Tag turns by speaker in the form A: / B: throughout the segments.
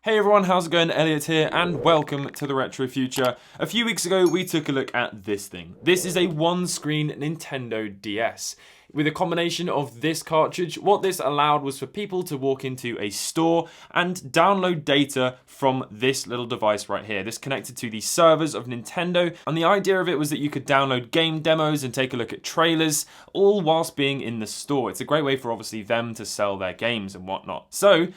A: Hey everyone, how's it going? Elliot here, and welcome to the Retro Future. A few weeks ago, we took a look at this thing. This is a one-screen Nintendo DS. With a combination of this cartridge, what this allowed was for people to walk into a store and download data from this little device right here. This connected to the servers of Nintendo, and the idea of it was that you could download game demos and take a look at trailers, all whilst being in the store. It's a great way for obviously them to sell their games and whatnot. So,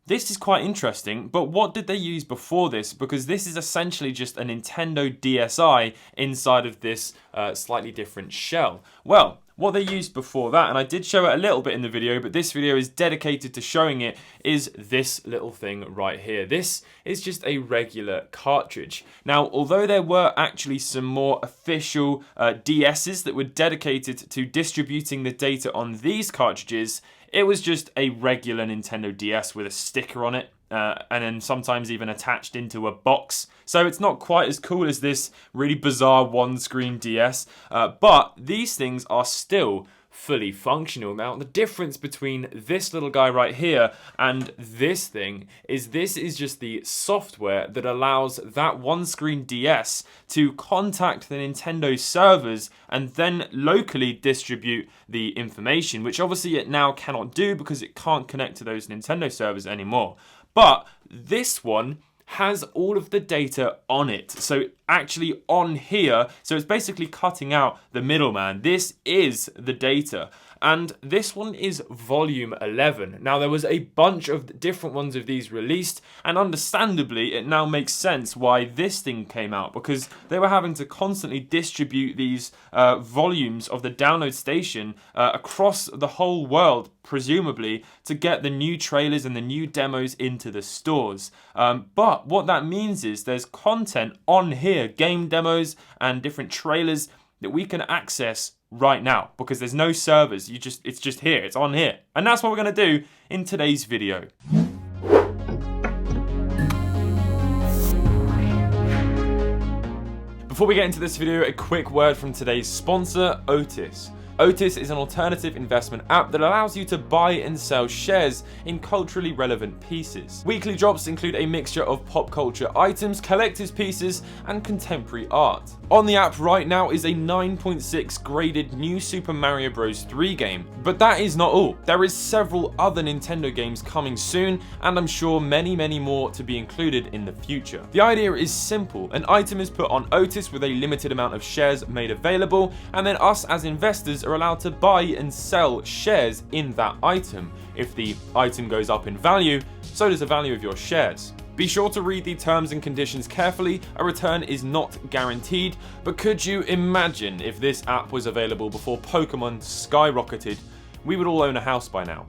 A: this is quite interesting, but what did they use before this? Because this is essentially just a Nintendo DSi inside of this slightly different shell. Well, what they used before that, and I did show it a little bit in the video, but this video is dedicated to showing it, is this little thing right here. This is just a regular cartridge. Now, although there were actually some more official DSs that were dedicated to distributing the data on these cartridges, it was just a regular Nintendo DS with a sticker on it, and then sometimes even attached into a box. So it's not quite as cool as this really bizarre one-screen DS, but these things are still fully functional. Now, the difference between this little guy right here and this thing is this is just the software that allows that one-screen DS to contact the Nintendo servers and then locally distribute the information, which obviously it now cannot do because it can't connect to those Nintendo servers anymore. But this one has all of the data on it. So actually on here, so it's basically cutting out the middleman. This is the data. And this one is volume 11. Now, there was a bunch of different ones of these released, and understandably, it now makes sense why this thing came out, because they were having to constantly distribute these volumes of the download station across the whole world, presumably, to get the new trailers and the new demos into the stores. But what that means is there's content on here, game demos and different trailers that we can access right now because there's no servers. It's just here, it's on here. And that's what we're going to do in today's video. Before we get into this video, a quick word from today's sponsor, Otis. Otis is an alternative investment app that allows you to buy and sell shares in culturally relevant pieces. Weekly drops include a mixture of pop culture items, collector's pieces, and contemporary art. On the app right now is a 9.6 graded new Super Mario Bros. 3 game. But that is not all. There is several other Nintendo games coming soon, and I'm sure many more to be included in the future. The idea is simple. An item is put on Otis with a limited amount of shares made available, and then us as investors are allowed to buy and sell shares in that item. If the item goes up in value, so does the value of your shares. Be sure to read the terms and conditions carefully. A return is not guaranteed, but could you imagine if this app was available before Pokemon skyrocketed? We would all own a house by now.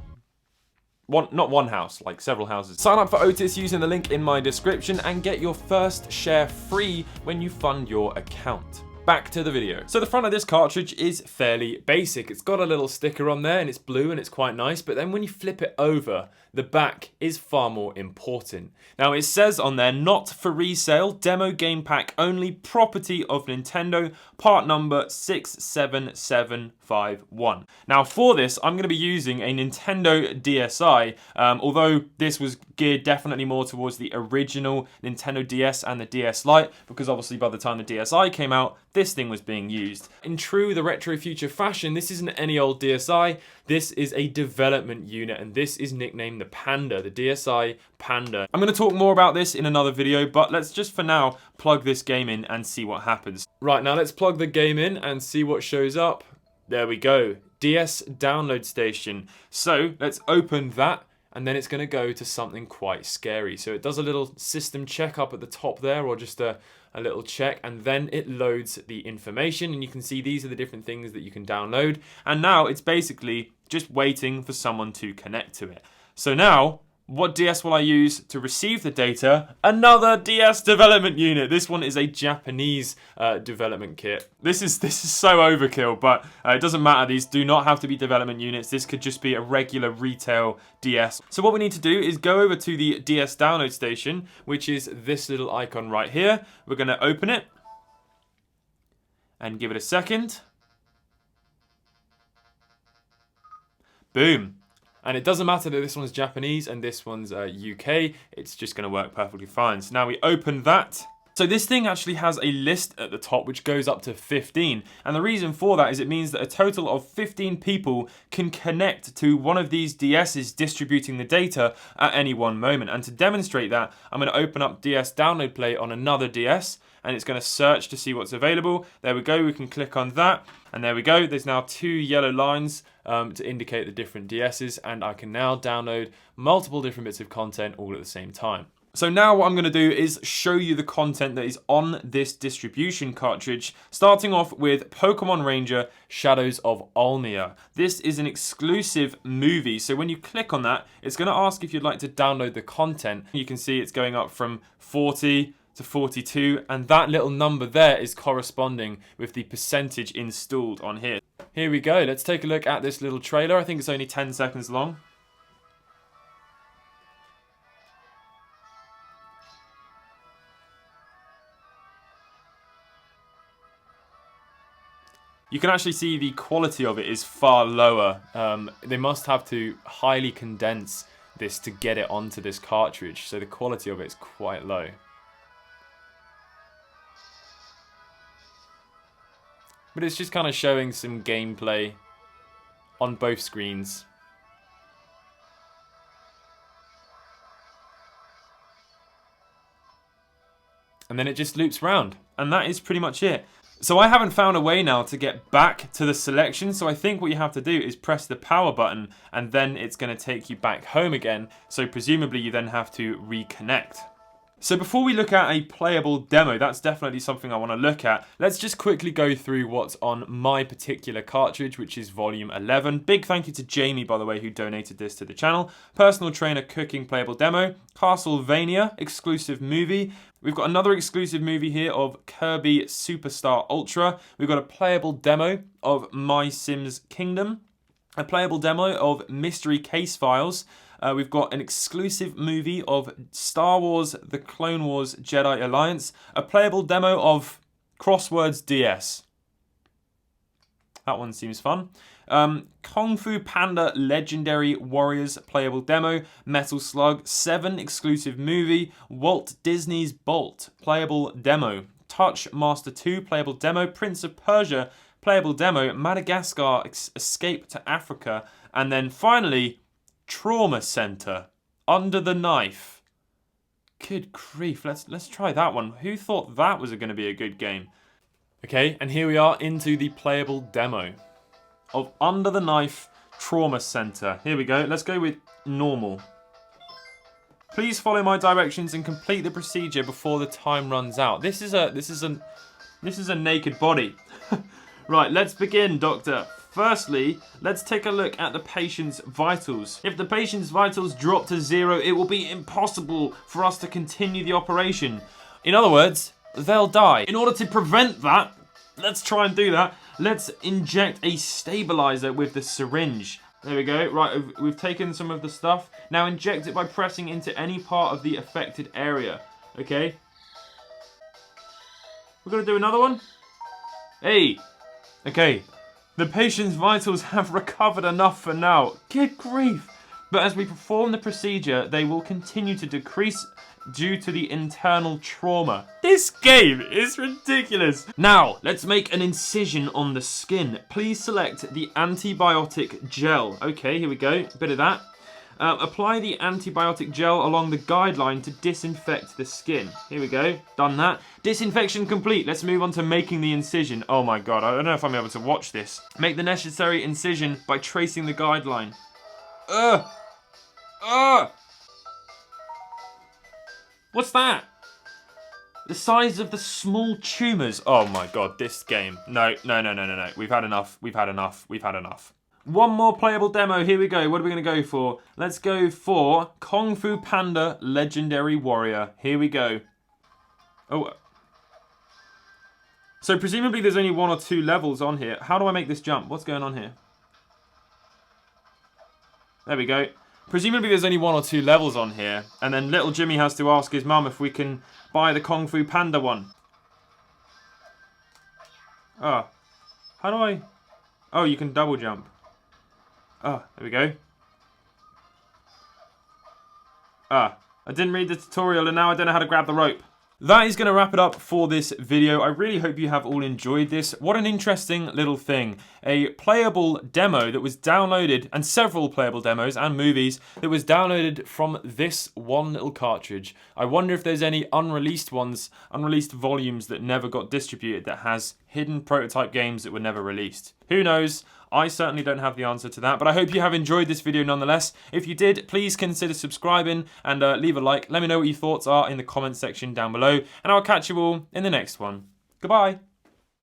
A: Not one house, like several houses. Sign up for Otis using the link in my description and get your first share free when you fund your account. Back to the video. So the front of this cartridge is fairly basic. It's got a little sticker on there and it's blue and it's quite nice, but then when you flip it over, the back is far more important. Now it says on there, not for resale, demo game pack only, property of Nintendo, part number 67751. Now for this, I'm going to be using a Nintendo DSi, although this was geared definitely more towards the original Nintendo DS and the DS Lite, because obviously by the time the DSi came out, this thing was being used. In true the Retro Future fashion, this isn't any old DSi, this is a development unit, and this is nicknamed the Panda, the DSi Panda. I'm going to talk more about this in another video, but let's just for now plug this game in and see what happens. Right, now let's plug the game in and see what shows up. There we go, DS download station. So let's open that, and then it's going to go to something quite scary. So it does a little system check up at the top there, or just a little check, and then it loads the information, and you can see these are the different things that you can download, and now it's basically just waiting for someone to connect to it. So now, what DS will I use to receive the data? Another DS development unit. This one is a Japanese development kit. This is so overkill, but it doesn't matter. These do not have to be development units. This could just be a regular retail DS. So what we need to do is go over to the DS download station, which is this little icon right here. We're going to open it and give it a second. Boom. And it doesn't matter that this one's Japanese and this one's UK, it's just going to work perfectly fine. So now we open that. So this thing actually has a list at the top which goes up to 15, and the reason for that is it means that a total of 15 people can connect to one of these DSs distributing the data at any one moment. And to demonstrate that, I'm going to open up DS Download Play on another DS, and it's going to search to see what's available. There we go, we can click on that, and there we go. There's now 2 yellow lines to indicate the different DSs, and I can now download multiple different bits of content all at the same time. So now what I'm going to do is show you the content that is on this distribution cartridge, starting off with Pokemon Ranger Shadows of Olmia. This is an exclusive movie, so when you click on that, it's going to ask if you'd like to download the content. You can see it's going up from 40 to 42, and that little number there is corresponding with the percentage installed on here. Here we go, let's take a look at this little trailer. I think it's only 10 seconds long. You can actually see the quality of it is far lower. They must have to highly condense this to get it onto this cartridge, so the quality of it is quite low. But it's just kind of showing some gameplay on both screens. And then it just loops round, and that is pretty much it. So I haven't found a way now to get back to the selection, so I think what you have to do is press the power button, and then it's going to take you back home again, so presumably you then have to reconnect. So before we look at a playable demo, that's definitely something I want to look at. Let's just quickly go through what's on my particular cartridge, which is volume 11. Big thank you to Jamie, by the way, who donated this to the channel. Personal Trainer Cooking Playable Demo, Castlevania exclusive movie. We've got another exclusive movie here of Kirby Superstar Ultra. We've got a playable demo of My Sims Kingdom, a playable demo of Mystery Case Files. We've got an exclusive movie of Star Wars The Clone Wars Jedi Alliance, a playable demo of Crosswords DS. That one seems fun. Kung Fu Panda Legendary Warriors playable demo, Metal Slug 7 exclusive movie, Walt Disney's Bolt playable demo, Touch Master 2 playable demo, Prince of Persia playable demo, Madagascar Escape to Africa, and then finally Trauma Center Under the Knife. Good grief, let's try that one. Who thought that was going to be a good game? Okay, and here we are into the playable demo of Under the Knife Trauma Center. Here we go. Let's go with normal. Please follow my directions and complete the procedure before the time runs out. This is a naked body. Right, let's begin, doctor. Firstly, let's take a look at the patient's vitals. If the patient's vitals drop to 0, it will be impossible for us to continue the operation. In other words, they'll die. In order to prevent that, let's try and do that. Let's inject a stabilizer with the syringe. There we go. Right, we've taken some of the stuff. Now inject it by pressing into any part of the affected area. Okay. We're going to do another one. Hey. Okay. The patient's vitals have recovered enough for now. Good grief. But as we perform the procedure, they will continue to decrease due to the internal trauma. This game is ridiculous. Now, let's make an incision on the skin. Please select the antibiotic gel. Okay, here we go. A bit of that. Apply the antibiotic gel along the guideline to disinfect the skin. Here we go. Done that. Disinfection complete. Let's move on to making the incision. Oh my god, I don't know if I'm able to watch this. Make the necessary incision by tracing the guideline. What's that? The size of the small tumours. Oh my god, this game. No. We've had enough. One more playable demo. Here we go. What are we going to go for? Let's go for Kung Fu Panda Legendary Warrior. Here we go. Oh. So presumably there's only 1 or 2 levels on here. How do I make this jump? What's going on here? There we go. Presumably there's only 1 or 2 levels on here. And then little Jimmy has to ask his mum if we can buy the Kung Fu Panda one. Oh. How do I... Oh, you can double jump. Oh, there we go. I didn't read the tutorial and now I don't know how to grab the rope. That is going to wrap it up for this video. I really hope you have all enjoyed this. What an interesting little thing. A playable demo that was downloaded, and several playable demos and movies that was downloaded from this one little cartridge. I wonder if there's any unreleased ones, unreleased volumes that never got distributed that has hidden prototype games that were never released. Who knows? I certainly don't have the answer to that, but I hope you have enjoyed this video nonetheless. If you did, please consider subscribing and leave a like. Let me know what your thoughts are in the comments section down below, and I'll catch you all in the next one. Goodbye.